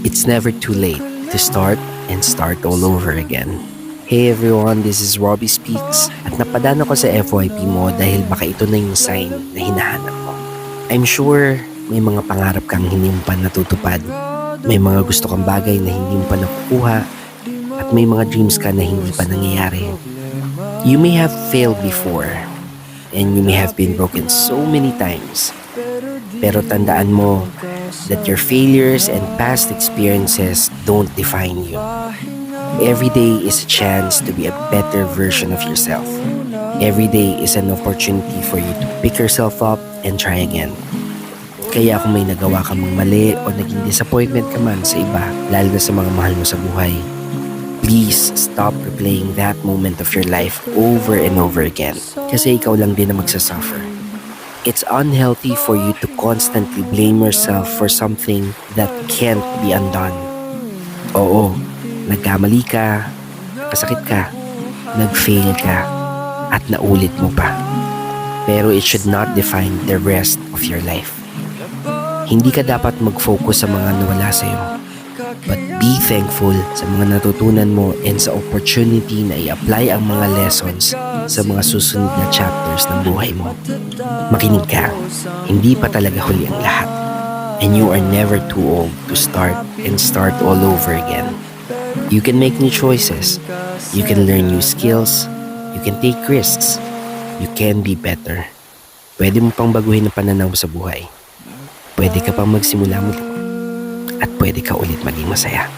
It's never too late to start and start all over again. Hey everyone, this is Robbie Speaks at napadaan ako sa FYP mo dahil baka ito na yung sign na hinahanap mo. I'm sure may mga pangarap kang hindi mo pa natutupad, may mga gusto kang bagay na hindi mo pa nakukuha, at may mga dreams ka na hindi pa nangyayari. You may have failed before and you may have been broken so many times. Pero tandaan mo that your failures and past experiences don't define you. Every day is a chance to be a better version of yourself. Every day is an opportunity for you to pick yourself up and try again. Kaya kung may nagawa kang mali o naging disappointment ka man sa iba, lalo na sa mga mahal mo sa buhay, please stop replaying that moment of your life over and over again. Kasi ikaw lang din na magsasuffer. It's unhealthy for you to constantly blame yourself for something that can't be undone. Oo, nagkamali ka, kasakit ka, nag-fail ka, at naulit mo pa. Pero it should not define the rest of your life. Hindi ka dapat mag-focus sa mga nawala sa'yo. But be thankful sa mga natutunan mo and sa opportunity na i-apply ang mga lessons sa mga susunod na chapters ng buhay mo. Makinig ka, hindi pa talaga huli ang lahat. And you are never too old to start and start all over again. You can make new choices. You can learn new skills. You can take risks. You can be better. Pwede mo pang baguhin ang pananaw mo sa buhay. Pwede ka pang magsimula muli. At pwede ka ulit maging masaya.